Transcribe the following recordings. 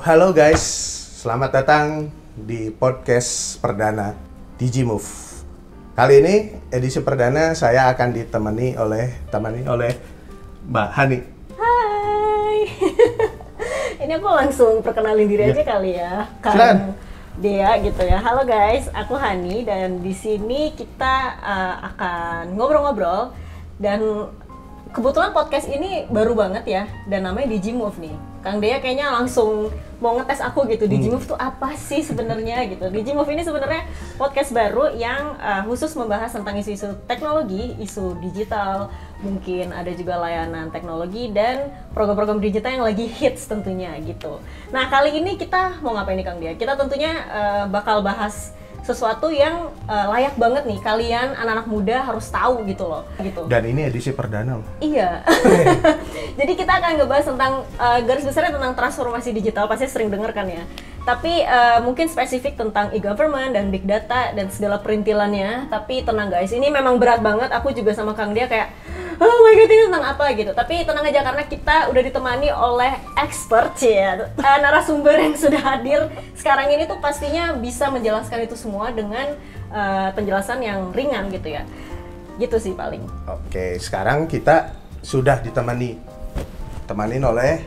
Halo guys, selamat datang di podcast perdana Digimove. Kali ini edisi perdana saya akan ditemani oleh Mbak Hani. Hai. Ini aku langsung perkenalin diri aja kali ya. Kan Dea gitu ya. Halo guys, aku Hani dan di sini kita akan ngobrol-ngobrol dan kebetulan podcast ini baru banget ya dan namanya Digimove nih. Kang Dea kayaknya langsung mau ngetes aku gitu, Digimove tuh apa sih sebenarnya gitu. Digimove ini sebenarnya podcast baru yang khusus membahas tentang isu-isu teknologi, isu digital, mungkin ada juga layanan teknologi dan program-program digital yang lagi hits tentunya gitu. Nah kali ini kita mau ngapain nih Kang Dea? Kita tentunya bakal bahas sesuatu yang layak banget nih kalian anak-anak muda harus tahu gitu loh gitu. Dan ini edisi perdana loh. Iya. Jadi kita akan ngebahas tentang garis besarnya tentang transformasi digital, pasti sering denger kan ya. Tapi mungkin spesifik tentang e-government dan big data dan segala perintilannya. Tapi tenang guys, ini memang berat banget. Aku juga sama Kang Dea kayak oh my god ini tentang apa gitu. Tapi tenang aja karena kita udah ditemani oleh expert ya, narasumber yang sudah hadir sekarang ini tuh pastinya bisa menjelaskan itu semua dengan penjelasan yang ringan gitu ya. Gitu sih paling. Oke, sekarang kita sudah temanin oleh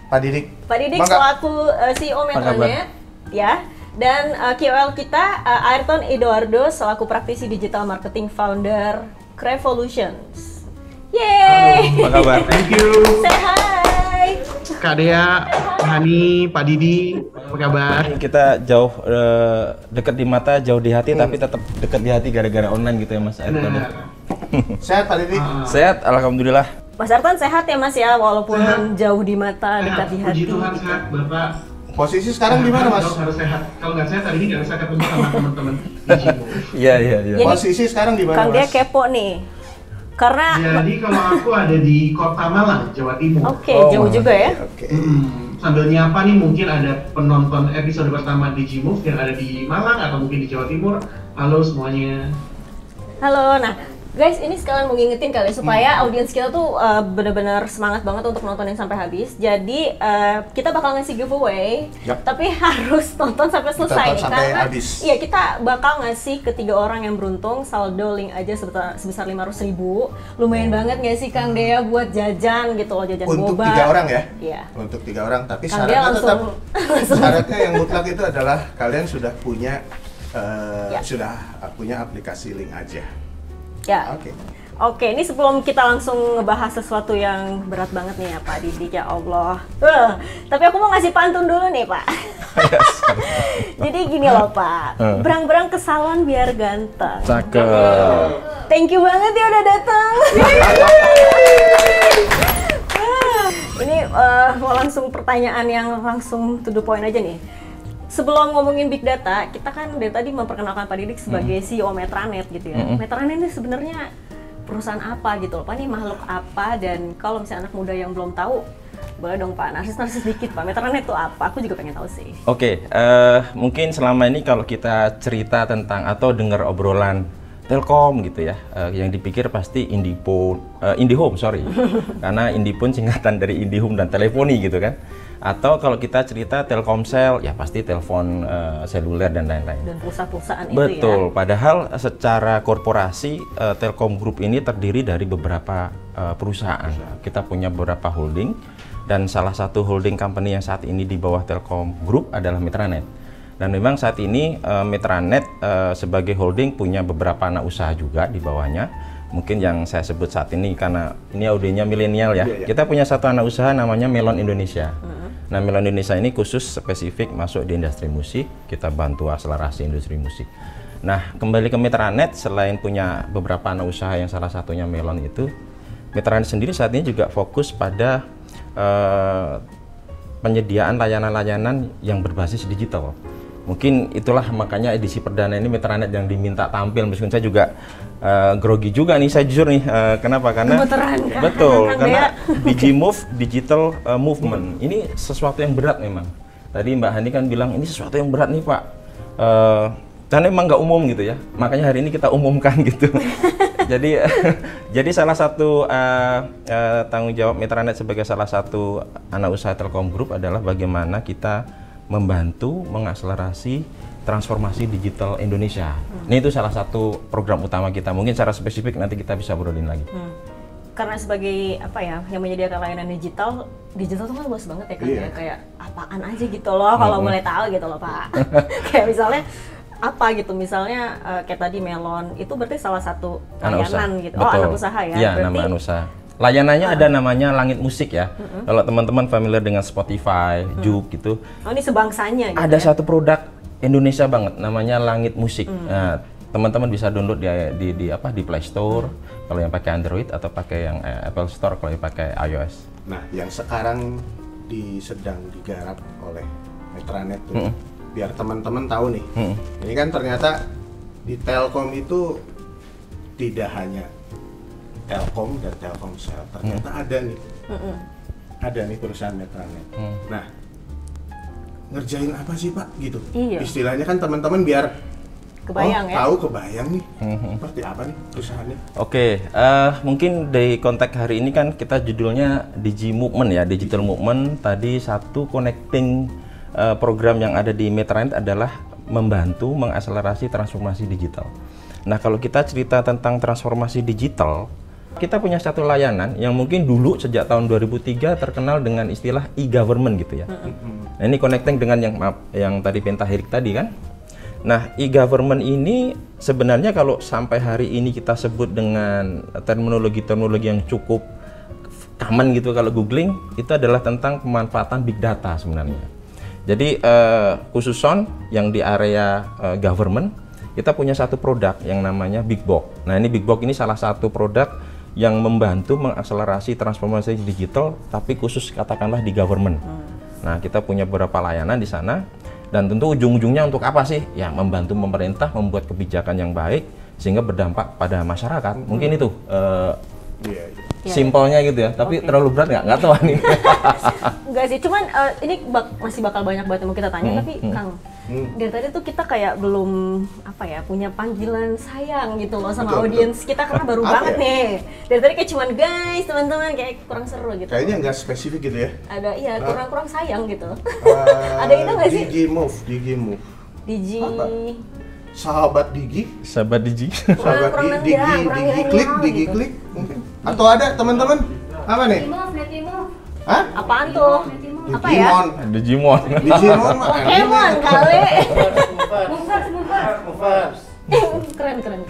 Pak Didik. Pak Didik selaku CEO Metronet ya. Dan KOL kita Ayrton Eduardo selaku praktisi digital marketing founder Crevolutions. Yeay! Halo, apa kabar? Thank you. Say hi! Kak Dea, Hani, Pak Didi, apa kabar? Kita jauh dekat di mata, jauh di hati, tapi tetap dekat di hati gara-gara online gitu ya Mas Ayrton. Sehat Pak Didik? Sehat, alhamdulillah. Mas Ayrton sehat ya Mas ya, walaupun sehat. Jauh di mata, dekat di hati. Puji Tuhan sehat, Bapak. Posisi sekarang di mana Mas? Harus sehat. Kalau nggak sehat hari ini nggak bisa ketemu sama teman-teman Digimove. Iya. Jadi, Posisi sekarang di mana Kang Dea Mas? kepo nih. Karena Jadi kalau aku ada di Kota Malang, Jawa Timur. Oke, jauh juga ya. Oke. Sambil nyapa nih mungkin ada penonton episode pertama Digimove yang ada di Malang atau mungkin di Jawa Timur. Halo semuanya. Halo, nah guys ini sekalian mau ngingetin kali supaya audiens kita tuh benar-benar semangat banget untuk nontonin sampai habis. Jadi kita bakal ngasih giveaway, tapi harus tonton sampai selesai Tonton sampai karena habis. iya kita bakal ngasih ke 3 orang yang beruntung saldo link aja sebesar 500.000. Lumayan banget nggak sih Kang Dea buat jajan gitu loh, jajan Untuk boba. 3 orang ya? Iya. Untuk 3 orang, tapi Kang Dea syaratnya langsung syaratnya yang mutlak itu adalah kalian sudah punya Ya. punya aplikasi link aja. Ya. Oke. Oke, ini sebelum kita langsung ngebahas sesuatu yang berat banget nih ya Pak Didik, ya Allah. Tapi aku mau ngasih pantun dulu nih Pak. Jadi gini loh Pak, berang-berang ke salon biar ganteng. Cakep. Thank you banget ya udah datang. Ini mau langsung pertanyaan yang langsung to the point aja nih. Sebelum ngomongin big data, kita kan dari tadi memperkenalkan Pak Didik sebagai CEO Metronet gitu ya. Metronet ini sebenarnya perusahaan apa gitu loh Pak, ini makhluk apa, dan kalau misalnya anak muda yang belum tahu, boleh dong Pak, narsis dikit Pak, Metronet itu apa? Aku juga pengen tahu sih. Oke, mungkin selama ini kalau kita cerita tentang atau dengar obrolan Telkom gitu ya, yang dipikir pasti IndiHome, sorry. Karena IndiPhone singkatan dari IndiHome dan teleponi gitu kan. Atau kalau kita cerita Telkomsel, ya pasti telepon seluler dan lain-lain. Dan perusahaan-perusahaan itu ya. Betul, padahal secara korporasi Telkom Group ini terdiri dari beberapa perusahaan. Kita punya beberapa holding, dan salah satu holding company yang saat ini di bawah Telkom Group adalah Metronet. Dan memang saat ini Metronet sebagai holding punya beberapa anak usaha juga di bawahnya. Mungkin yang saya sebut saat ini karena ini audionya milenial ya. Kita punya satu anak usaha namanya Melon Indonesia. Nah, Melon Indonesia ini khusus spesifik masuk di industri musik. Kita bantu akselerasi industri musik. Nah, kembali ke Metronet, selain punya beberapa anak usaha yang salah satunya Melon itu, Metronet sendiri saat ini juga fokus pada penyediaan layanan-layanan yang berbasis digital. Mungkin itulah makanya edisi perdana ini Metronet yang diminta tampil, meskipun saya juga grogi juga nih, saya jujur nih. Kenapa? Karena betul, karena Digimove Digital Movement ini sesuatu yang berat memang. Tadi Mbak Hani kan bilang ini sesuatu yang berat nih Pak, karena memang nggak umum gitu ya. Makanya hari ini kita umumkan gitu. Jadi salah satu tanggung jawab Metranet sebagai salah satu anak usaha Telkom Group adalah bagaimana kita membantu mengakselerasi transformasi digital Indonesia. Ini itu salah satu program utama kita. Mungkin secara spesifik nanti kita bisa obrolin lagi. Karena sebagai apa ya yang menyediakan layanan digital tuh kan luas banget ya kan ya, kayak apaan aja gitu loh kalau boleh tahu gitu loh Pak. Kayak misalnya apa gitu, misalnya kayak tadi Melon itu berarti salah satu layanan gitu. Betul. Anak usaha ya. Iya, berarti, nama anak usaha. Layanannya ada namanya Langit Musik ya. Kalau teman-teman familiar dengan Spotify, Juk gitu. Oh, ini sebangsanya gitu. Ada satu produk Indonesia banget namanya Langit Musik. Nah, teman-teman bisa download di Play Store kalau yang pakai Android atau pakai yang Apple Store kalau yang pakai iOS. Nah, yang sekarang sedang digarap oleh Metranet tuh, biar teman-teman tahu nih. Ini kan ternyata di Telkom itu tidak hanya Telkom dan Telkomsel, ternyata ada nih perusahaan Metranet. Nah, ngerjain apa sih Pak gitu? Iya. Istilahnya kan teman-teman biar kebayang ya. Tahu kebayang nih. Seperti apa nih perusahaannya? Oke, mungkin di konteks hari ini kan kita judulnya Digi Movement ya, Digital Movement. Tadi satu connecting program yang ada di Metranet adalah membantu mengakselerasi transformasi digital. Nah, kalau kita cerita tentang transformasi digital, kita punya satu layanan yang mungkin dulu sejak tahun 2003 terkenal dengan istilah e-government gitu ya. Nah, ini connecting dengan yang tadi Pentaherik tadi kan. Nah, e-government ini sebenarnya kalau sampai hari ini kita sebut dengan terminologi yang cukup common gitu kalau googling, itu adalah tentang pemanfaatan big data sebenarnya. Jadi khusus yang di area government, kita punya satu produk yang namanya Big Box. Nah, ini Big Box ini salah satu produk yang membantu mengakselerasi transformasi digital, tapi khusus katakanlah di government. Nah, kita punya beberapa layanan di sana, dan tentu ujung-ujungnya untuk apa sih? Ya, membantu pemerintah membuat kebijakan yang baik sehingga berdampak pada masyarakat. Mungkin itu simpelnya gitu ya. Tapi terlalu berat nggak tahu nih. Enggak sih, cuman ini masih bakal banyak banget yang mau kita tanya, tapi Kang, dari tadi tuh kita kayak belum punya panggilan sayang gitu loh sama audiens kita karena baru banget nih. Dari tadi kayak cuman guys, teman-teman, kayak kurang seru gitu. Kayaknya nggak spesifik gitu ya. Ada kurang sayang gitu. Ada itu nggak sih? Digi Move. Digi. Sahabat Digi. Sahabat Digi. Sahabat Digi klik mungkin. Atau ada teman-teman apa nih? Hah? Apaan tuh? Apa ya? Digimon. Pokemon kali. Keren.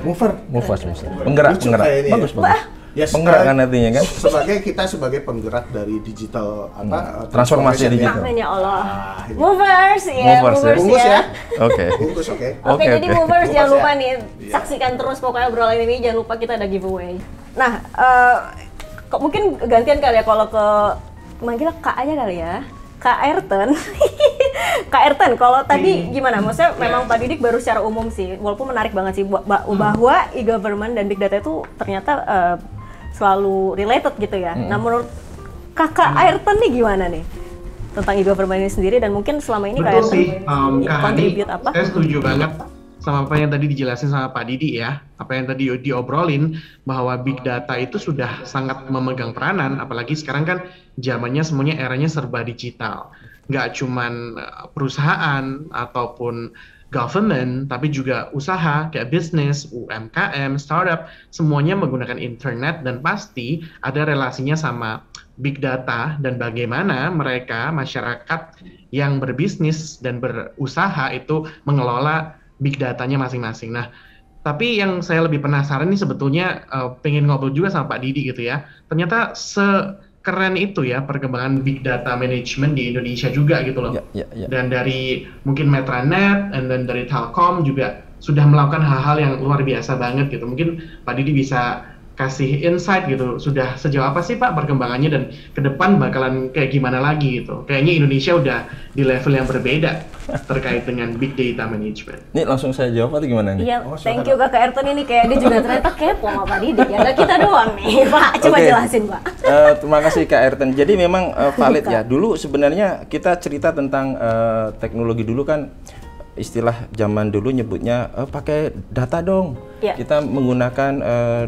Movers. Penggerak. Bagus. Yes, penggerak kan artinya kan? Kita sebagai penggerak dari digital transformasi digital. Amin ya Allah. Movers ya. Bungkus ya. Oke. Oke, jadi movers jangan lupa nih saksikan terus pokoknya obrolan ini, jangan lupa kita ada giveaway. Nah, mungkin gantian kali ya kalau manggil Kak aja kali ya. Kak Ayrton. Kak Ayrton, kalau tadi gimana? Maksudnya memang Pak Didik baru secara umum sih, walaupun menarik banget sih bahwa e-government dan big data itu ternyata selalu related gitu ya. Nah, menurut Kakak Ayrton nih gimana nih tentang e-government ini sendiri, dan mungkin selama ini Betul sih, Kak contribute apa? Saya setuju banget sama apa yang tadi dijelasin sama Pak Didi ya, apa yang tadi diobrolin bahwa big data itu sudah sangat memegang peranan, apalagi sekarang kan zamannya semuanya eranya serba digital. Nggak cuman perusahaan ataupun government, tapi juga usaha kayak bisnis, UMKM, startup, semuanya menggunakan internet, dan pasti ada relasinya sama big data dan bagaimana mereka, masyarakat yang berbisnis dan berusaha itu mengelola big datanya masing-masing. Nah, tapi yang saya lebih penasaran nih sebetulnya pengen ngobrol juga sama Pak Didi gitu ya. Ternyata sekeren itu ya perkembangan big data management di Indonesia juga gitu loh. Dan dari mungkin Metranet dan dari Telkom juga sudah melakukan hal-hal yang luar biasa banget gitu. Mungkin Pak Didi bisa kasih insight gitu, sudah sejauh apa sih Pak perkembangannya, dan ke depan bakalan kayak gimana lagi gitu. Kayaknya Indonesia udah di level yang berbeda terkait dengan big data management. Ini langsung saya jawab atau gimana nih? Iya, thank you Kak Ayrton, ini kayak dia juga ternyata kepo sama Pak Didik ya, nggak kita doang nih Pak, coba jelasin Pak. Terima kasih Kak Ayrton, jadi memang valid ya, dulu sebenarnya kita cerita tentang teknologi dulu kan, istilah zaman dulu nyebutnya pakai data dong. Ya. Kita menggunakan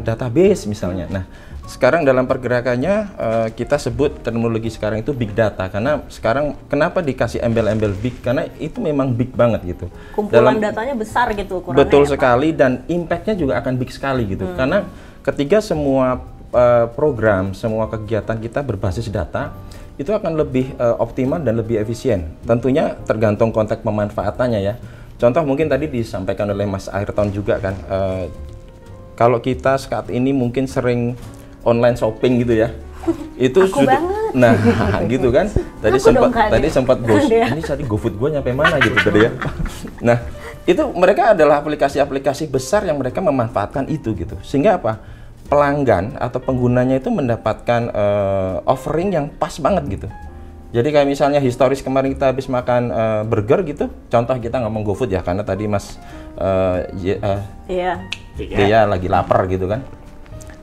database misalnya. Nah, sekarang dalam pergerakannya kita sebut teknologi sekarang itu big data, karena sekarang kenapa dikasih embel-embel big, karena itu memang big banget gitu. Kumpulan datanya besar gitu ukurannya. Betul ya, sekali, dan impact-nya juga akan big sekali gitu. Karena ketika semua program, semua kegiatan kita berbasis data, itu akan lebih optimal dan lebih efisien. Tentunya tergantung konteks pemanfaatannya ya. Contoh mungkin tadi disampaikan oleh Mas Ayrton juga kan, kalau kita saat ini mungkin sering online shopping gitu ya, itu Aku sudah, banget. nah gitu kan. Tadi Aku sempat ini tadi GoFood gue nyampe mana gitu tadi ya. Nah itu mereka adalah aplikasi-aplikasi besar yang mereka memanfaatkan itu gitu, sehingga apa, pelanggan atau penggunanya itu mendapatkan offering yang pas banget gitu. Jadi kayak misalnya historis kemarin kita habis makan burger gitu, contoh kita ngomong GoFood ya, karena tadi Mas Dea lagi lapar gitu kan.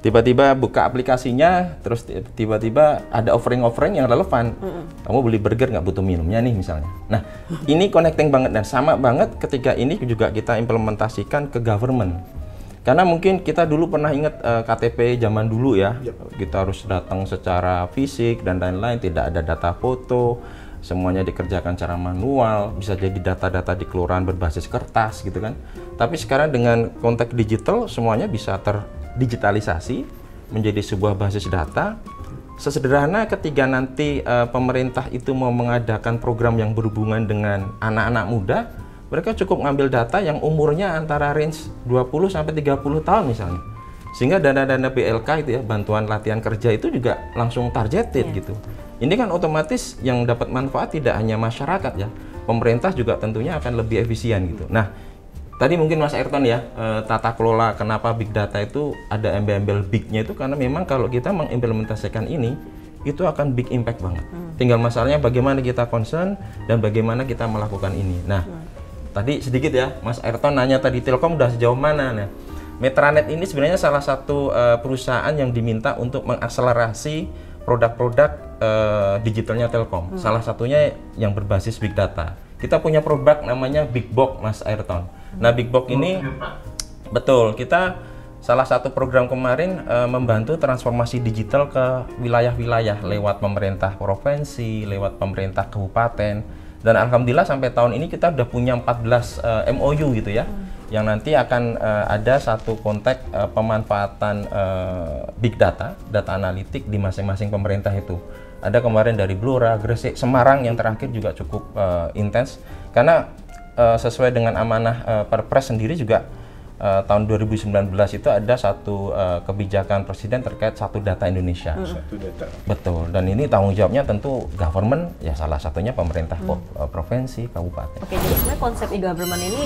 Tiba-tiba buka aplikasinya, terus tiba-tiba ada offering-offering yang relevan. Kamu beli burger nggak butuh minumnya nih misalnya. Nah, ini connecting banget, dan sama banget ketika ini juga kita implementasikan ke government. Karena mungkin kita dulu pernah ingat KTP zaman dulu ya, kita harus datang secara fisik dan lain-lain, tidak ada data foto, semuanya dikerjakan secara manual, bisa jadi data-data di kelurahan berbasis kertas gitu kan. Tapi sekarang dengan konteks digital, semuanya bisa terdigitalisasi menjadi sebuah basis data. Sesederhana ketika nanti pemerintah itu mau mengadakan program yang berhubungan dengan anak-anak muda, mereka cukup ngambil data yang umurnya antara range 20 sampai 30 tahun misalnya. Sehingga dana-dana BLK itu ya, bantuan latihan kerja itu juga langsung targeted gitu. Ini kan otomatis yang dapat manfaat tidak hanya masyarakat ya, pemerintah juga tentunya akan lebih efisien gitu. Nah, tadi mungkin Mas Ayrton ya, tata kelola kenapa big data itu ada embel-embel big-nya itu karena memang kalau kita mengimplementasikan ini, itu akan big impact banget. Tinggal masalahnya bagaimana kita concern dan bagaimana kita melakukan ini. Nah, tadi sedikit ya, Mas Ayrton nanya tadi Telkom udah sejauh mana. Nah, Metranet ini sebenarnya salah satu perusahaan yang diminta untuk mengakselerasi produk-produk digitalnya Telkom. Salah satunya yang berbasis big data. Kita punya produk namanya Big Box, Mas Ayrton. Nah, Big Box ini betul, kita salah satu program kemarin membantu transformasi digital ke wilayah-wilayah lewat pemerintah provinsi, lewat pemerintah kabupaten. Dan alhamdulillah sampai tahun ini kita udah punya 14 MOU gitu ya, yang nanti akan ada satu konteks pemanfaatan big data, data analitik di masing-masing pemerintah itu. Ada kemarin dari Blora, Gresik, Semarang yang terakhir juga cukup intens, karena sesuai dengan amanah Perpres sendiri juga tahun 2019 itu ada satu kebijakan presiden terkait satu data Indonesia. Satu data. Betul, dan ini tanggung jawabnya tentu government, ya salah satunya pemerintah provinsi, kabupaten. Oke, jadi sebenarnya konsep e-government ini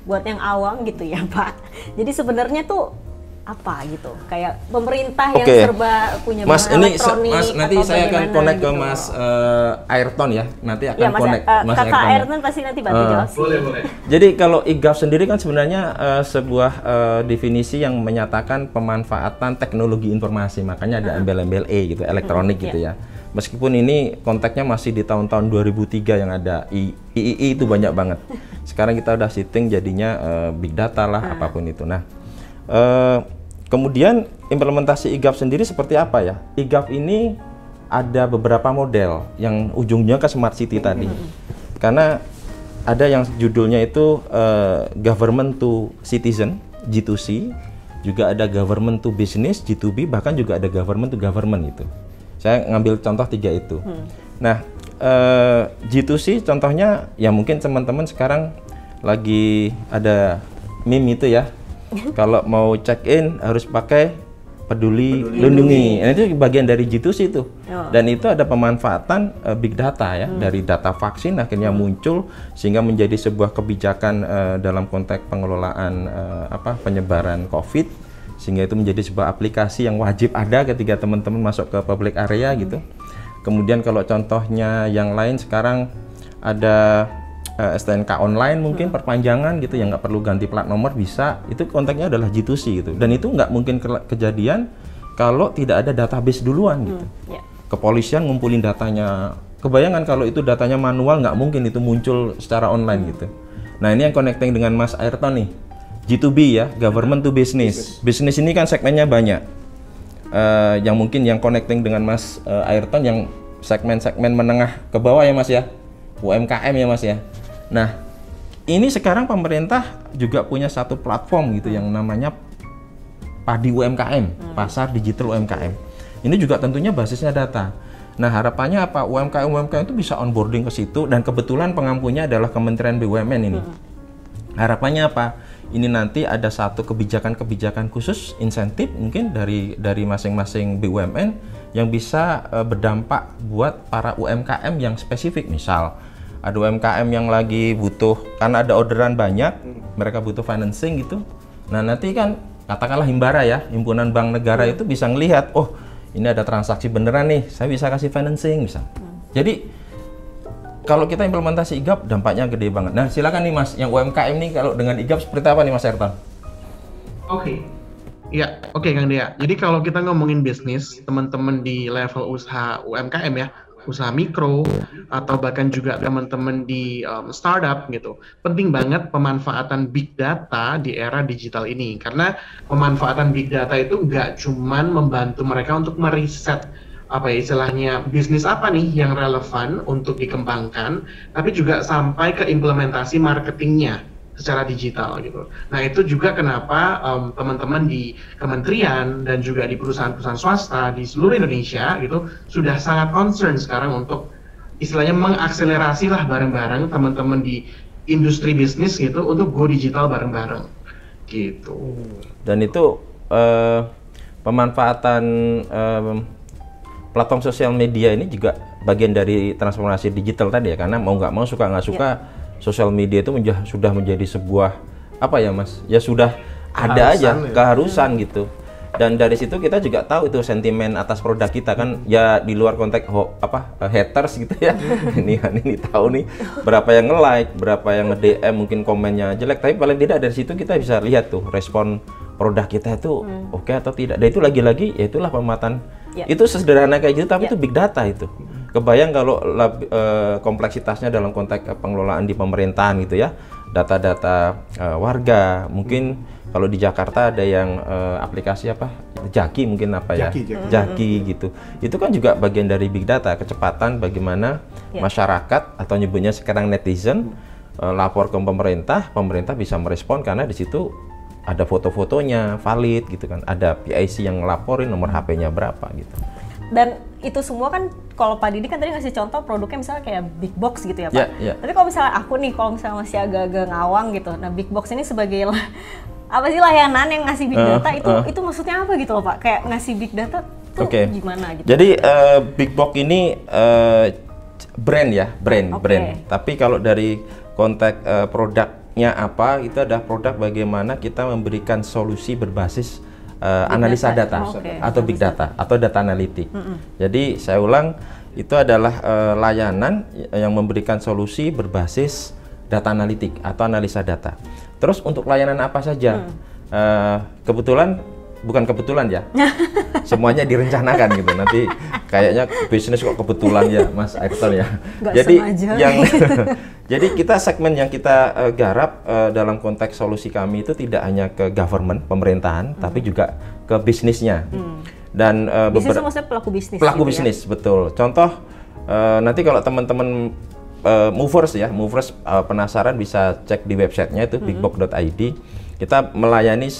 buat yang awam gitu ya Pak. Jadi sebenarnya tuh apa gitu, kayak pemerintah yang serba punya Mas, ini elektronik. Mas, nanti saya akan connect gitu ke Mas Ayrton ya, nanti akan connect Mas Kakak Ayrton pasti nanti bantu jawab sih. Boleh. Jadi kalau e-gov sendiri kan sebenarnya sebuah definisi yang menyatakan pemanfaatan teknologi informasi, makanya ada embel-embel E gitu, elektronik gitu ya. Meskipun ini konteksnya masih di tahun-tahun 2003 yang ada III itu banyak banget. Sekarang kita udah setting jadinya big data lah, apapun itu. Nah, kemudian implementasi e-gov sendiri seperti apa ya? E-gov ini ada beberapa model yang ujungnya ke smart city tadi. Karena ada yang judulnya itu government to citizen, G2C, juga ada government to business, G2B, bahkan juga ada government to government itu. Saya ngambil contoh 3 itu. Nah, G2C contohnya ya mungkin teman-teman sekarang lagi ada meme itu ya. Kalau mau check in harus pakai Peduli Lindungi. Nah, itu bagian dari G2C itu. Dan itu ada pemanfaatan big data ya, dari data vaksin akhirnya muncul sehingga menjadi sebuah kebijakan dalam konteks pengelolaan penyebaran COVID, sehingga itu menjadi sebuah aplikasi yang wajib ada ketika teman-teman masuk ke public area gitu. Kemudian kalau contohnya yang lain sekarang ada STNK online mungkin perpanjangan gitu yang nggak perlu ganti plat nomor bisa, itu konteksnya adalah G2C gitu, dan itu nggak mungkin kejadian kalau tidak ada database duluan gitu. Kepolisian ngumpulin datanya kebayangan kalau itu datanya manual, nggak mungkin itu muncul secara online gitu. Nah ini yang connecting dengan Mas Ayrton nih, G2B ya, government to business. Bisnis ini kan segmennya banyak. Yang mungkin yang connecting dengan Mas Ayrton yang segmen-segmen menengah ke bawah ya Mas ya, UMKM ya Mas ya. Nah ini sekarang pemerintah juga punya satu platform gitu yang namanya Padi UMKM, Pasar Digital UMKM. Ini juga tentunya basisnya data. Nah harapannya apa? UMKM itu bisa onboarding ke situ dan kebetulan pengampunya adalah Kementerian BUMN ini. Harapannya apa? Ini nanti ada satu kebijakan-kebijakan khusus, insentif mungkin dari masing-masing BUMN yang bisa berdampak buat para UMKM yang spesifik. Misal ada UMKM yang lagi butuh, karena ada orderan banyak, mereka butuh financing gitu. Nah nanti kan katakanlah Himbara ya, Himpunan Bank Negara itu bisa ngelihat, oh ini ada transaksi beneran nih, saya bisa kasih financing misal. Jadi kalau kita implementasi IGAP dampaknya gede banget. Nah silakan nih Mas, yang UMKM nih kalau dengan IGAP seperti apa nih Mas Ayrton? Oke Kang Dea. Jadi kalau kita ngomongin bisnis, teman-teman di level usaha UMKM ya, usaha mikro atau bahkan juga teman-teman di startup gitu, penting banget pemanfaatan big data di era digital ini, karena pemanfaatan big data itu nggak cuman membantu mereka untuk meriset apa ya istilahnya bisnis apa nih yang relevan untuk dikembangkan, tapi juga sampai ke implementasi marketingnya secara digital gitu. Nah itu juga kenapa teman-teman di kementerian dan juga di perusahaan-perusahaan swasta di seluruh Indonesia gitu sudah sangat concern sekarang untuk istilahnya mengakselerasi lah bareng-bareng teman-teman di industri bisnis gitu untuk go digital bareng-bareng gitu. Dan itu pemanfaatan platform sosial media ini juga bagian dari transformasi digital tadi ya, karena mau nggak mau suka nggak suka sosial media itu sudah menjadi sebuah apa ya Mas, ya sudah ada aja keharusan gitu. Dan dari situ kita juga tahu itu sentimen atas produk kita kan ya, di luar konteks haters gitu ya. ini tahu nih berapa yang nge-like, berapa yang nge-DM, mungkin komennya jelek, tapi paling tidak dari situ kita bisa lihat tuh respon produk kita itu oke atau tidak. Dan itu lagi-lagi ya itulah pemanfaatan. Itu sederhana kayak gitu, tapi itu big data itu. Kebayang kalau kompleksitasnya dalam konteks pengelolaan di pemerintahan gitu ya, data-data warga. Mungkin kalau di Jakarta ada yang aplikasi apa, Jaki mungkin apa ya, Jaki gitu. Itu kan juga bagian dari big data, kecepatan bagaimana masyarakat atau nyebutnya sekarang netizen lapor ke pemerintah bisa merespon karena di situ ada foto-fotonya valid gitu kan, ada PIC yang ngelaporin nomor HP-nya berapa gitu. Dan itu semua kan kalau Pak Didi kan tadi ngasih contoh produknya misalnya kayak big box gitu ya Pak. Tapi kalau misalnya aku nih, kalau misalnya masih agak-agak ngawang gitu, nah big box ini sebagai apa sih layanan yang ngasih big data itu maksudnya apa gitu loh Pak? Kayak ngasih big data tuh gimana gitu? Jadi big box ini brand ya, brand. Tapi kalau dari konteks produknya apa, itu adalah produk bagaimana kita memberikan solusi berbasis analisa data atau big data atau data analitik. Jadi saya ulang, itu adalah layanan yang memberikan solusi berbasis data analitik atau analisa data. Terus untuk layanan apa saja? Bukan kebetulan ya, semuanya direncanakan gitu. Nanti kayaknya bisnis kok kebetulan ya, Mas Ayrton ya. Jadi kita segmen yang kita garap dalam konteks solusi kami itu tidak hanya ke government, pemerintahan, tapi juga ke bisnisnya. Dan bisnis maksudnya pelaku bisnis. Pelaku bisnis, betul. Contoh nanti kalau teman-teman movers penasaran bisa cek di websitenya itu bigbox.id. Kita melayani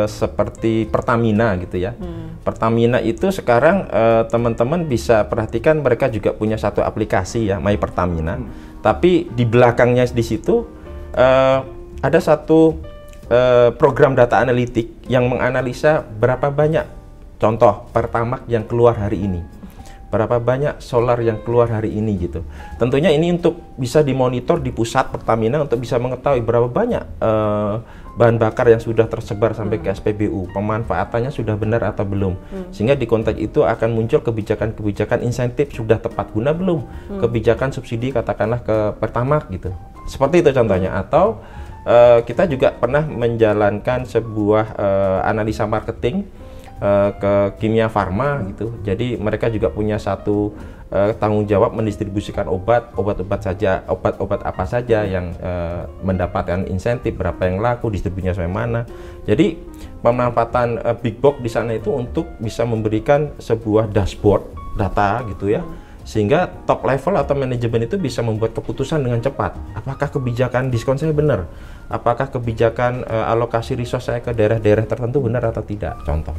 seperti Pertamina gitu ya. Pertamina itu sekarang teman-teman bisa perhatikan mereka juga punya satu aplikasi ya, My Pertamina. Tapi di belakangnya di situ ada satu program data analitik yang menganalisa berapa banyak contoh Pertamax yang keluar hari ini, berapa banyak solar yang keluar hari ini gitu. Tentunya ini untuk bisa dimonitor di pusat Pertamina untuk bisa mengetahui berapa banyak bahan bakar yang sudah tersebar sampai ke SPBU, pemanfaatannya sudah benar atau belum. Sehingga di konteks itu akan muncul kebijakan-kebijakan insentif sudah tepat guna belum, kebijakan subsidi katakanlah ke Pertamax gitu. Seperti itu contohnya. Atau kita juga pernah menjalankan sebuah analisa marketing ke Kimia Farma gitu. Jadi mereka juga punya satu tanggung jawab mendistribusikan obat-obat apa saja yang mendapatkan insentif, berapa yang laku, distribusinya sampai mana. Jadi pemanfaatan big box di sana itu untuk bisa memberikan sebuah dashboard data gitu ya, sehingga top level atau manajemen itu bisa membuat keputusan dengan cepat. Apakah kebijakan diskon saya benar? Apakah kebijakan alokasi resource saya ke daerah-daerah tertentu benar atau tidak? Contoh.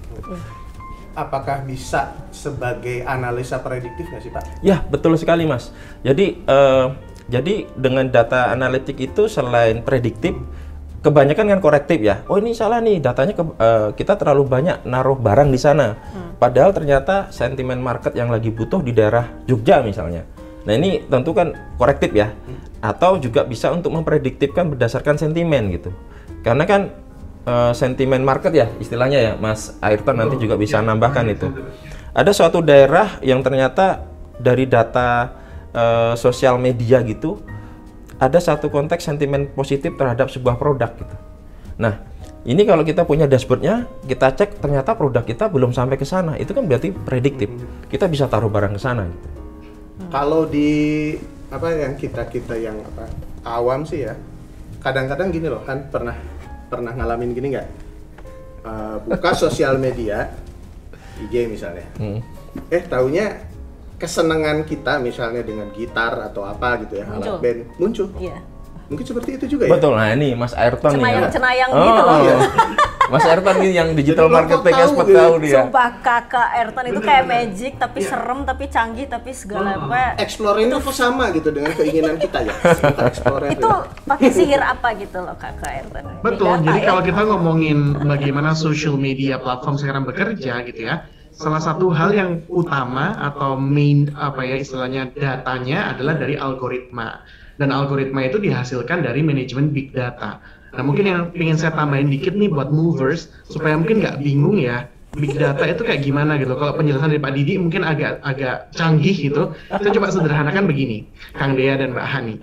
Apakah bisa sebagai analisa prediktif nggak sih Pak? Ya, betul sekali Mas. Jadi dengan data analitik itu selain prediktif, kebanyakan kan korektif ya. Oh ini salah nih, datanya kita terlalu banyak naruh barang di sana. Padahal ternyata sentimen market yang lagi butuh di daerah Jogja misalnya. Nah ini tentu kan korektif ya. Atau juga bisa untuk memprediktifkan berdasarkan sentimen gitu. Karena kan sentimen market ya istilahnya ya, Mas Ayrton nanti juga bisa nambahkan itu. Ada suatu daerah yang ternyata dari data sosial media gitu, ada satu konteks sentimen positif terhadap sebuah produk gitu. Nah, ini kalau kita punya dashboardnya, kita cek ternyata produk kita belum sampai ke sana, itu kan berarti prediktif. Kita bisa taruh barang ke sana gitu. Kalau di apa yang kita yang awam sih ya, kadang-kadang gini loh, kan pernah ngalamin gini nggak? Buka sosial media, IG misalnya. Taunya kesenangan kita misalnya dengan gitar atau apa gitu ya, alat band muncul. Iya. Mungkin seperti itu juga ya. Betul. Nah ini Mas Ayrton cenayang gitu loh. Iya. Mas Ayrton ini yang digital marketing expert tahu dia. Sumpah Kakak Ayrton itu kayak magic, tapi serem, tapi canggih, tapi segala apa. Explore-nya kok sama gitu dengan keinginan kita ya. Itu pakai sihir apa gitu loh Kakak Ayrton. Betul. Jadi kalau kita ngomongin bagaimana social media platform sekarang bekerja gitu ya, salah satu hal yang utama atau main istilahnya datanya adalah dari algoritma. Dan algoritma itu dihasilkan dari manajemen big data. Nah mungkin yang ingin saya tambahin dikit nih buat movers supaya mungkin nggak bingung ya, big data itu kayak gimana gitu. Kalau penjelasan dari Pak Didi mungkin agak canggih gitu. Saya coba sederhanakan begini, Kang Dea dan Mbak Hani.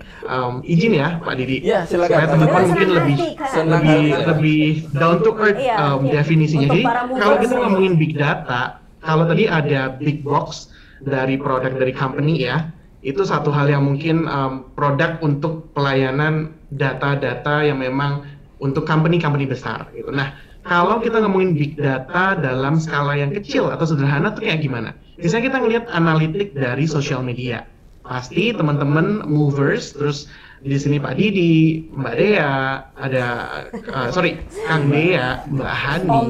Izin ya Pak Didi. Ya, silakan. Supaya teman-teman mungkin lebih down to earth definisinya. Jadi kalau kita ngomongin big data, kalau tadi ada big box dari produk dari company ya, itu satu hal yang mungkin produk untuk pelayanan data-data yang memang untuk company-company besar gitu. Nah, kalau kita ngomongin big data dalam skala yang kecil atau sederhana tuh kayak gimana? Misalnya kita ngelihat analitik dari sosial media. Pasti teman-teman movers, terus di sini Pak Didi, Mbak Dea, Kang Dea, Mbak Hani,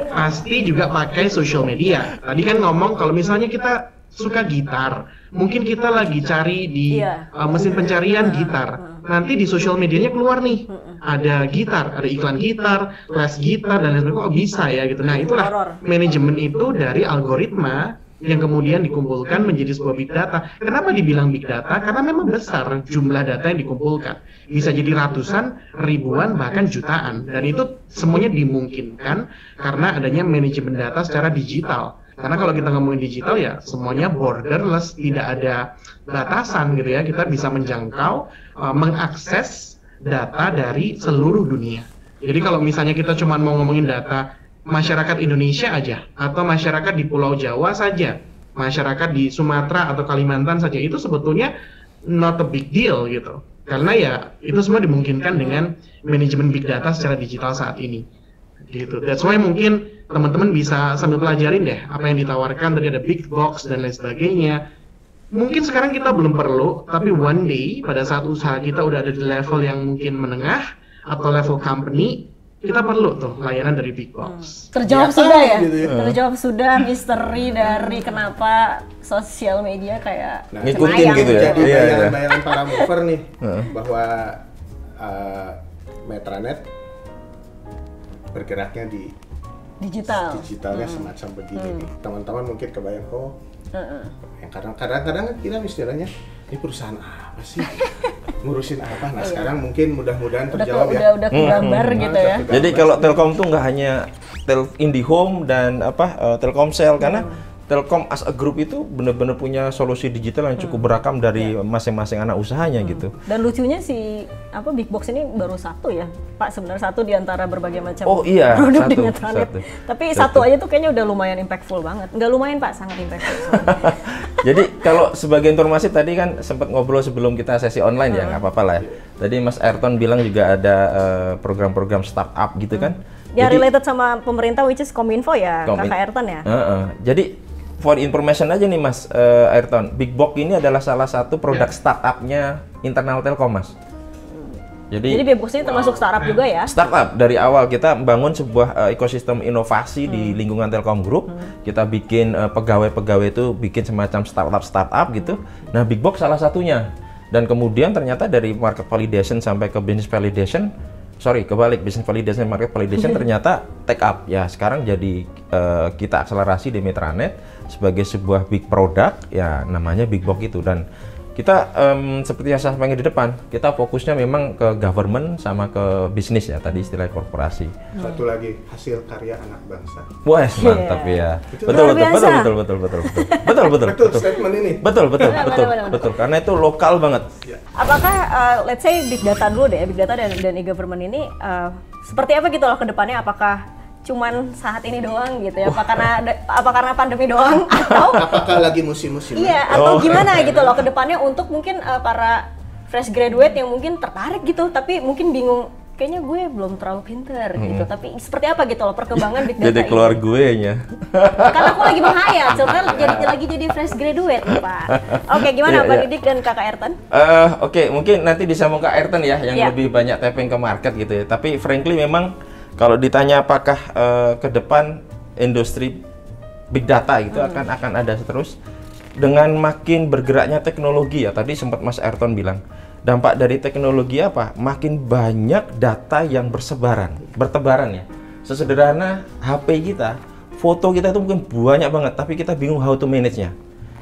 pasti juga pakai sosial media. Tadi kan ngomong kalau misalnya kita suka gitar, mungkin kita lagi cari di mesin pencarian gitar. Nanti di sosial medianya keluar nih, ada gitar, ada iklan gitar, les gitar dan lain sebagainya. Kok bisa ya gitu. Nah itulah manajemen itu dari algoritma yang kemudian dikumpulkan menjadi sebuah big data. Kenapa dibilang big data? Karena memang besar jumlah data yang dikumpulkan. Bisa jadi ratusan, ribuan, bahkan jutaan. Dan itu semuanya dimungkinkan karena adanya manajemen data secara digital. Karena kalau kita ngomongin digital ya semuanya borderless, tidak ada batasan gitu ya. Kita bisa menjangkau, mengakses data dari seluruh dunia. Jadi kalau misalnya kita cuma mau ngomongin data masyarakat Indonesia aja, atau masyarakat di Pulau Jawa saja, masyarakat di Sumatera atau Kalimantan saja, itu sebetulnya not a big deal gitu. Karena ya itu semua dimungkinkan dengan manajemen big data secara digital saat ini. Gitu. That's why mungkin teman-teman bisa sambil pelajarin deh apa yang ditawarkan, tadi ada big box dan lain sebagainya. Mungkin sekarang kita belum perlu, tapi one day pada saat usaha kita udah ada di level yang mungkin menengah atau level company, kita perlu tuh layanan dari big box. Terjawab sudah ya? Gitu ya? Terjawab sudah misteri dari kenapa sosial media kayak ngikutin gitu ya? Jadi bayangan para mover nih, bahwa Metranet bergeraknya di digitalnya semacam begini nih. Teman-teman mungkin kebayang yang kadang-kadang kita istilahnya ini perusahaan apa sih, ngurusin apa? Nah sekarang mungkin mudah-mudahan terjawab udah gambar gitu ya. Jadi kalau Telkom tuh nggak hanya IndiHome dan Telkomsel, karena Telkom as a group itu benar-benar punya solusi digital yang cukup beragam dari masing-masing anak usahanya gitu. Dan lucunya si Big Box ini baru satu ya, Pak, sebenarnya satu di antara berbagai macam produk di Metranet. Tapi satu aja tuh kayaknya udah lumayan impactful banget. Nggak lumayan Pak, sangat impactful. Jadi kalau sebagai informasi tadi kan sempat ngobrol sebelum kita sesi online ya, nggak apa-apa lah ya. Tadi Mas Ayrton bilang juga ada program-program startup gitu kan. Ya jadi, related sama pemerintah which is Kominfo ya, Kakak Ayrton ya. Jadi for information aja nih Mas Ayrton, Big Box ini adalah salah satu produk startupnya internal Telkom Mas. Jadi Big Box ini termasuk startup juga ya? Startup, dari awal kita membangun sebuah ekosistem inovasi di lingkungan Telkom Group. Kita bikin pegawai-pegawai itu bikin semacam startup gitu. Nah Big Box salah satunya. Dan kemudian ternyata dari market validation sampai ke business validation, business validation, market validation ternyata take up. Ya sekarang jadi kita akselerasi di Metranet sebagai sebuah big product, ya namanya Big Box itu. Dan kita seperti yang saya sampaikan di depan, kita fokusnya memang ke government sama ke bisnis ya, tadi istilah korporasi. Satu lagi, hasil karya anak bangsa. Wah, mantap ya. Betul statement ini. Betul. Karena itu lokal banget. Apakah let's say big data dulu deh, big data dan e-government ini seperti apa gitu loh ke depannya? Apakah cuman saat ini doang gitu ya? Apa karena pandemi doang atau apakah lagi musim-musim? Iya, atau gimana gitu loh ke depannya untuk mungkin para fresh graduate yang mungkin tertarik gitu tapi mungkin bingung, kayaknya gue belum terlalu pinter gitu. Tapi seperti apa gitu loh perkembangan big data jadi keluar ini? gue nya. Karena aku lagi menghayat, soalnya jadi fresh graduate nih, Pak. Oke, gimana Pak Didik dan Kakak Ayrton? Oke, mungkin nanti disambung ke Ayrton ya yang lebih banyak tapping ke market gitu ya. Tapi frankly memang kalau ditanya apakah ke depan industri big data itu akan ada terus dengan makin bergeraknya teknologi ya. Tadi sempat Mas Ayrton bilang dampak dari teknologi apa? Makin banyak data yang bertebaran ya. Sesederhana HP kita, foto kita itu mungkin banyak banget, tapi kita bingung how to manage-nya.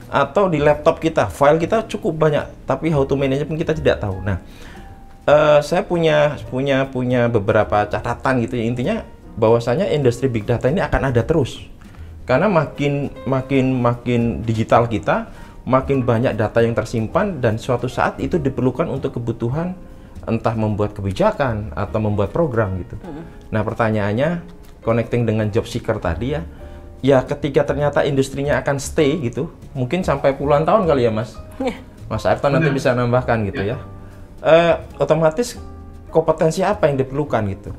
Atau di laptop kita, file kita cukup banyak, tapi how to manage pun kita tidak tahu. Nah, saya punya beberapa catatan gitu ya, intinya bahwasanya industri big data ini akan ada terus karena makin digital kita, makin banyak data yang tersimpan dan suatu saat itu diperlukan untuk kebutuhan entah membuat kebijakan atau membuat program gitu. Nah pertanyaannya connecting dengan job seeker tadi ya ketika ternyata industrinya akan stay gitu, mungkin sampai puluhan tahun kali ya Mas Ayrton nanti bisa nambahkan gitu ya. Otomatis kompetensi apa yang diperlukan gitu.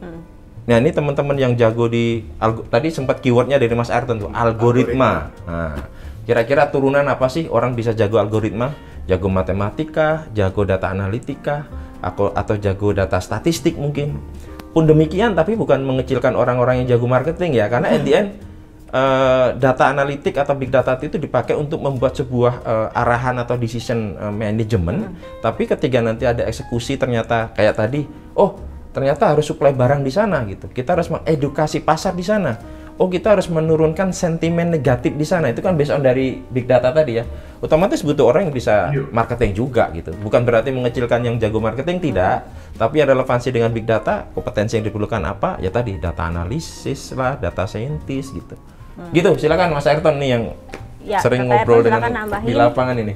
Nah ini teman-teman yang jago di tadi sempat keywordnya dari Mas Ayrton tuh algoritma. Nah, kira-kira turunan apa sih orang bisa jago algoritma? Jago matematika, jago data analitika, atau jago data statistik mungkin. Pun demikian, tapi bukan mengecilkan orang-orang yang jago marketing ya, karena at the end data analitik atau big data itu dipakai untuk membuat sebuah arahan atau decision management. Tapi ketika nanti ada eksekusi ternyata kayak tadi, ternyata harus supply barang di sana gitu. Kita harus mengedukasi pasar di sana. Kita harus menurunkan sentimen negatif di sana. Itu kan based on dari big data tadi ya. Otomatis butuh orang yang bisa marketing juga gitu. Bukan berarti mengecilkan yang jago marketing, tidak. Tapi ada relevansi dengan big data, kompetensi yang diperlukan apa? Ya tadi data analisis lah, data scientist gitu. Gitu, silakan Mas Ayrton nih yang sering ngobrol dengan di lapangan ini.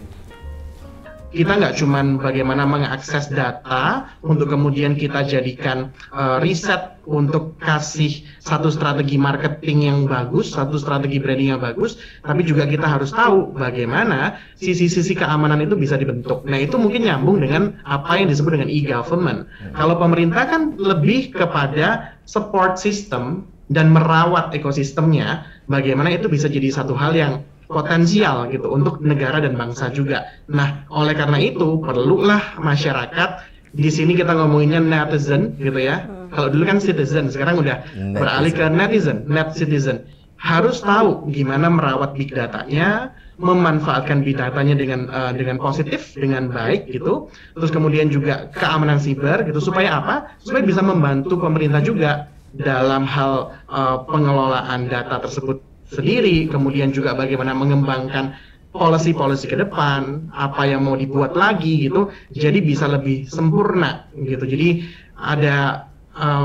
Kita nggak cuman bagaimana mengakses data untuk kemudian kita jadikan riset untuk kasih satu strategi marketing yang bagus, satu strategi branding yang bagus, tapi juga kita harus tahu bagaimana sisi-sisi keamanan itu bisa dibentuk. Nah itu mungkin nyambung dengan apa yang disebut dengan e-government. Kalau pemerintah kan lebih kepada support system dan merawat ekosistemnya, bagaimana itu bisa jadi satu hal yang potensial gitu untuk negara dan bangsa juga. Nah, oleh karena itu perlulah masyarakat, di sini kita ngomonginnya netizen gitu ya. Kalau dulu kan citizen, sekarang udah beralih ke netizen, net citizen. Harus tahu gimana merawat big datanya, memanfaatkan big datanya dengan positif, dengan baik gitu. Terus kemudian juga keamanan siber gitu, supaya apa? Supaya bisa membantu pemerintah juga dalam hal pengelolaan data tersebut sendiri, kemudian juga bagaimana mengembangkan policy-policy ke depan, apa yang mau dibuat lagi gitu, jadi bisa lebih sempurna gitu. Jadi ada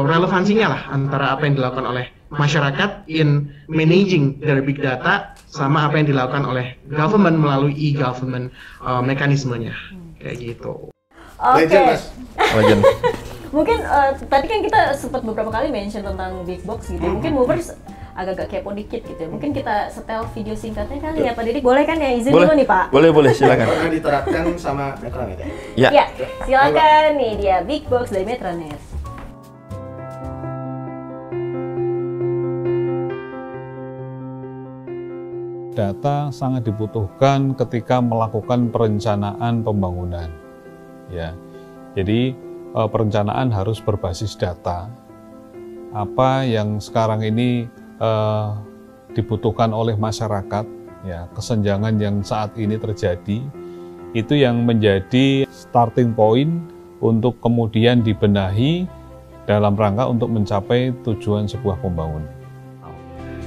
relevansinya lah antara apa yang dilakukan oleh masyarakat in managing dari big data sama apa yang dilakukan oleh government melalui e-government mekanismenya kayak gitu. Oke. Legend, Mas. Legend. Mungkin tadi kan kita sempat beberapa kali mention tentang big box gitu. Mungkin movers agak-agak kepo dikit gitu ya. Mungkin kita setel video singkatnya kali ya Pak Didik. Boleh kan ya? Izin dulu nih Pak. Boleh, silakan. Pernah diterapkan sama Metronet ya? Ya. Ya, silakan nih dia big box dari Metronet. Data sangat dibutuhkan ketika melakukan perencanaan pembangunan. Ya, jadi perencanaan harus berbasis data. Apa yang sekarang ini dibutuhkan oleh masyarakat, ya kesenjangan yang saat ini terjadi, itu yang menjadi starting point untuk kemudian dibenahi dalam rangka untuk mencapai tujuan sebuah pembangunan.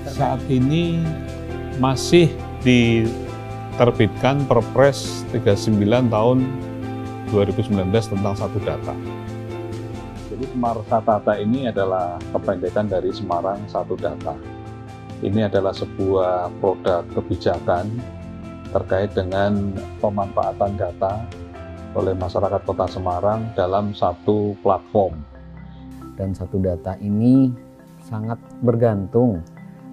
Saat ini masih diterbitkan Perpres 39 tahun 2019 tentang satu data. Jadi Semarang Satu Data ini adalah kependekan dari Semarang Satu Data. Ini adalah sebuah produk kebijakan terkait dengan pemanfaatan data oleh masyarakat Kota Semarang dalam satu platform. Dan Satu Data ini sangat bergantung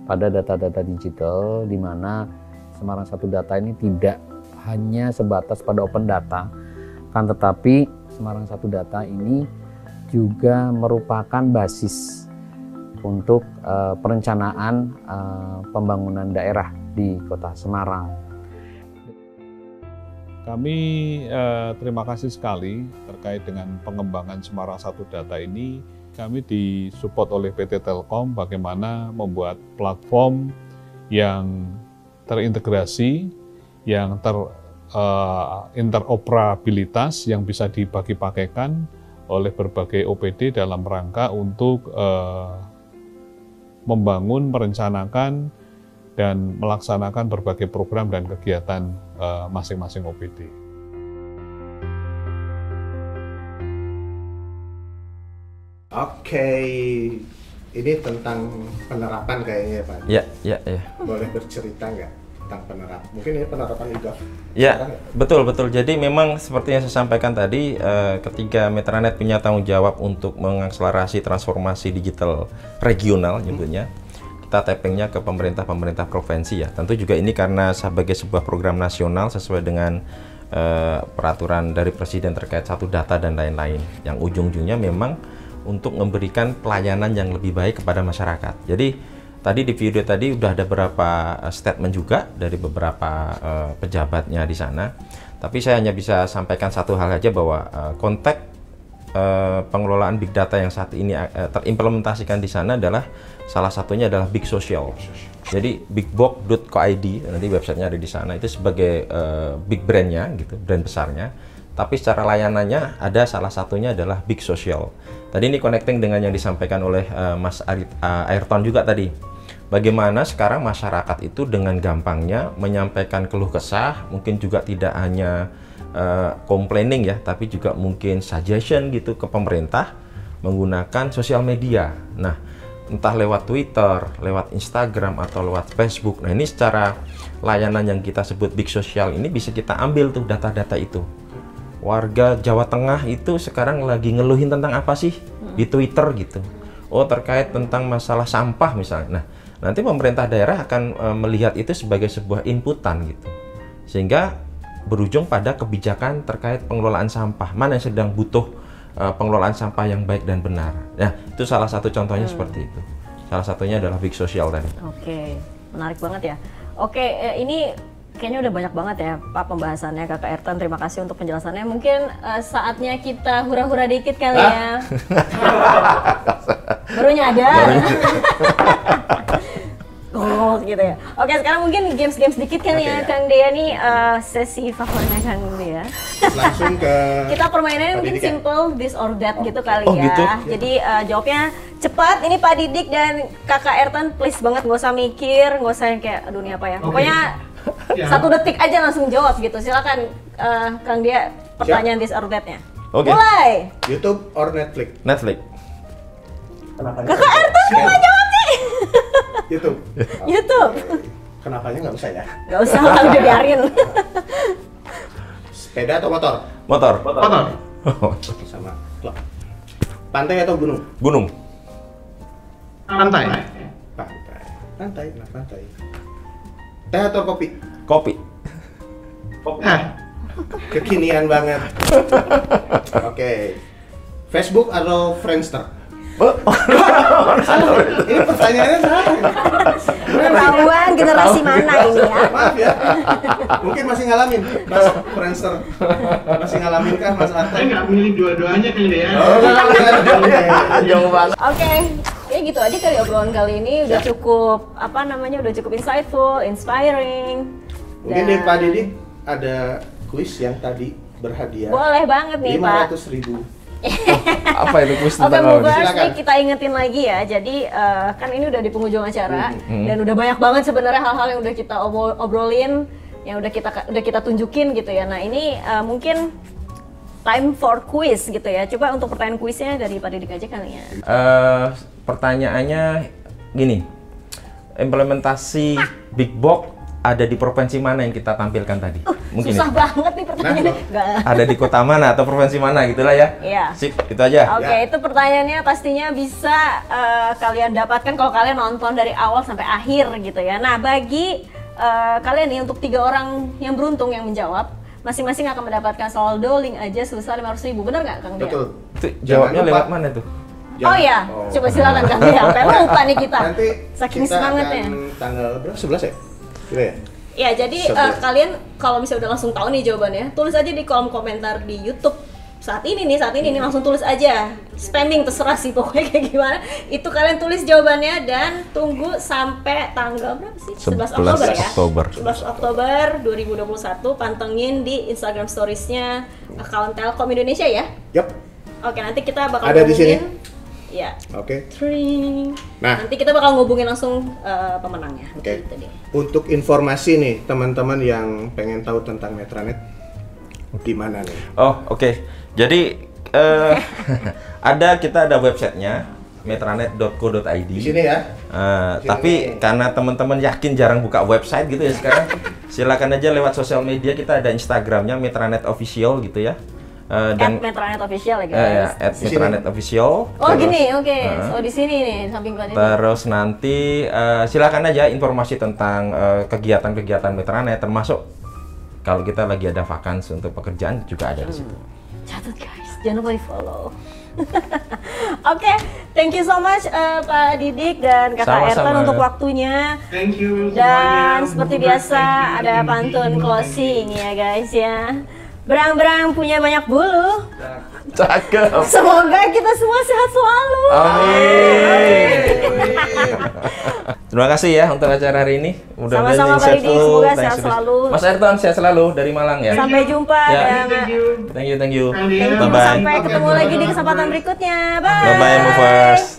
pada data-data digital, di mana Semarang Satu Data ini tidak hanya sebatas pada open data, kan tetapi Semarang Satu Data ini juga merupakan basis untuk perencanaan pembangunan daerah di Kota Semarang. Kami terima kasih sekali terkait dengan pengembangan Semarang Satu Data ini. Kami disupport oleh PT Telkom bagaimana membuat platform yang terintegrasi, yang interoperabilitas, yang bisa dibagi-pakaikan oleh berbagai OPD dalam rangka untuk membangun, merencanakan, dan melaksanakan berbagai program dan kegiatan masing-masing OPD. Oke, ini tentang penerapan kayaknya Pak. Ya. Boleh bercerita nggak tentang penerapan? Mungkin ini penerapan juga. Ya, betul. Jadi memang seperti yang saya sampaikan tadi, ketika Metronet punya tanggung jawab untuk mengakselerasi transformasi digital regional, nyebutnya, kita tappingnya ke pemerintah provinsi ya. Tentu juga ini karena sebagai sebuah program nasional sesuai dengan peraturan dari Presiden terkait Satu Data dan lain-lain. Yang ujung-ujungnya memang untuk memberikan pelayanan yang lebih baik kepada masyarakat. Jadi tadi di video tadi udah ada beberapa statement juga dari beberapa pejabatnya di sana. Tapi saya hanya bisa sampaikan satu hal aja bahwa konteks pengelolaan big data yang saat ini terimplementasikan di sana adalah salah satunya adalah Big Social. Jadi bigbox.co.id, nanti websitenya ada di sana, itu sebagai big brandnya gitu, brand besarnya. Tapi secara layanannya ada salah satunya adalah Big Social. Tadi ini connecting dengan yang disampaikan oleh Mas Ayrton juga tadi. Bagaimana sekarang masyarakat itu dengan gampangnya menyampaikan keluh kesah, mungkin juga tidak hanya complaining ya, tapi juga mungkin suggestion gitu ke pemerintah menggunakan sosial media. Nah, entah lewat Twitter, lewat Instagram, atau lewat Facebook. Nah, ini secara layanan yang kita sebut Big Social ini bisa kita ambil tuh data-data itu. Warga Jawa Tengah itu sekarang lagi ngeluhin tentang apa sih di Twitter gitu. Oh, terkait tentang masalah sampah misalnya. Nah, nanti pemerintah daerah akan melihat itu sebagai sebuah inputan gitu. Sehingga berujung pada kebijakan terkait pengelolaan sampah. Mana yang sedang butuh pengelolaan sampah yang baik dan benar. Nah, itu salah satu contohnya seperti itu. Salah satunya adalah Big Social tadi. Oke, menarik banget ya. Oke, ini kayaknya udah banyak banget ya Pak pembahasannya, Kakak Ayrton. Terima kasih untuk penjelasannya. Mungkin saatnya kita hura-hura dikit kali ya. Baru nyadar. Oh gitu ya. Oke, sekarang mungkin games-games dikit kali ya, Kang Dea nih, sesi favoritnya Kang Dea. Langsung ke kita permainannya mungkin simple, this or that gitu kali ya. Gitu? Jadi jawabnya cepat. Ini Pak Didik dan Kakak Ayrton, please banget nggak usah mikir, nggak usah yang kayak aduh ini apa ya. Pokoknya 1 detik aja langsung jawab gitu. Silakan Kang Dea, pertanyaan this or that-nya. Oke. Mulai. YouTube or Netflix? Netflix. Kenapa? Kakak Ayrton nggak jawab sih. YouTube. YouTube. Kenapanya nggak usah ya? Nggak usah lah, udah biarin. Sepeda atau motor? Motor. Sama klub. Pantai atau gunung? Gunung. Pantai. Pantai, nah pantai. Teh atau kopi? Kopi. Kekinian banget. Oke. Facebook atau Friendster? Ini pertanyaannya salah. Ketahuan generasi mana ini ya? Maaf ya. Mungkin masih ngalamin Mas Friendster. Masih ngalamin kan Mas Arta? Saya nggak milih dua-duanya kan ya. Jauh banget. Oke, ya gitu aja kali obrolan kali ini udah cukup udah cukup insightful, inspiring. Mungkin dari Pak Didik ada kuis yang tadi berhadiah. Boleh banget nih Pak. 500.000. Apa itu kuis Oke, tentang apa? Movers Silakan. nih kita ingetin lagi ya. Jadi kan ini udah di penghujung acara dan udah banyak banget sebenarnya hal-hal yang udah kita obrolin, yang udah kita tunjukin gitu ya. Nah ini mungkin time for quiz gitu ya. Coba untuk pertanyaan kuisnya dari Pak Didik aja kali ya. Pertanyaannya gini, implementasi Big Box ada di provinsi mana yang kita tampilkan tadi? Mungkin Susah ya? banget nih pertanyaannya. Nggak. Ada di kota mana atau provinsi mana gitulah ya? Iya. Sip, itu aja. Oke, itu pertanyaannya pastinya bisa kalian dapatkan kalau kalian nonton dari awal sampai akhir gitu ya. Nah, bagi kalian nih untuk 3 orang yang beruntung yang menjawab, masing-masing akan mendapatkan saldo link aja sebesar 500.000. Bener nggak, Kang Dea? Betul. Itu jawabnya Jangan lewat lupa. mana tuh? Oh iya, coba silakan Kang Dea. Sampai lupa nih kita. Nanti Saking kita semangatnya. akan tanggal berapa? 11 ya? Kira ya? Ya, jadi kalian kalau misalnya udah langsung tahu nih jawabannya, tulis aja di kolom komentar di YouTube. Saat ini nih langsung tulis aja. Spamming terserah sih pokoknya kayak gimana. Itu kalian tulis jawabannya dan tunggu sampai tanggal berapa sih? 11 Oktober ya. 11 Oktober 2021 pantengin di Instagram Stories-nya akun Telkom Indonesia ya. Yap. Oke, nanti kita bakal Ada di sini? Ya. Oke. Tring. Nah. Nanti kita bakal ngubungin langsung pemenangnya. Oke. Gitu deh. Untuk informasi nih teman-teman yang pengen tahu tentang Metranet di mana nih? Oh, oke. Jadi kita ada websitenya metranet.co.id. Di sini ya. Tapi karena teman-teman yakin jarang buka website gitu ya sekarang, silakan aja lewat sosial media. Kita ada Instagramnya Metranet Official gitu ya. Dan Metranet Official ya guys. @Metranet Official. Oh gini, oke. So di sini nih samping Pak Didik. Terus nanti silakan aja informasi tentang kegiatan-kegiatan Metranet, termasuk kalau kita lagi ada vakansi untuk pekerjaan juga ada di situ. Catat guys, jangan lupa di follow. Oke, thank you so much Pak Didik dan Kakak Sama-sama. Ertan untuk waktunya. Thank you Dan semuanya. seperti biasa ada pantun closing ya guys ya. Berang-berang punya banyak bulu. Cakep. Semoga kita semua sehat selalu. Amin. Terima kasih ya untuk acara hari ini. Sama-sama, Pak Didik. Semoga sehat selalu. Mas Ayrton sehat selalu dari Malang ya. Sampai jumpa Ya. dan Thank you. Thank you. thank you. Bye-bye. Sampai ketemu lagi di kesempatan berikutnya. Bye. Bye-bye, movers.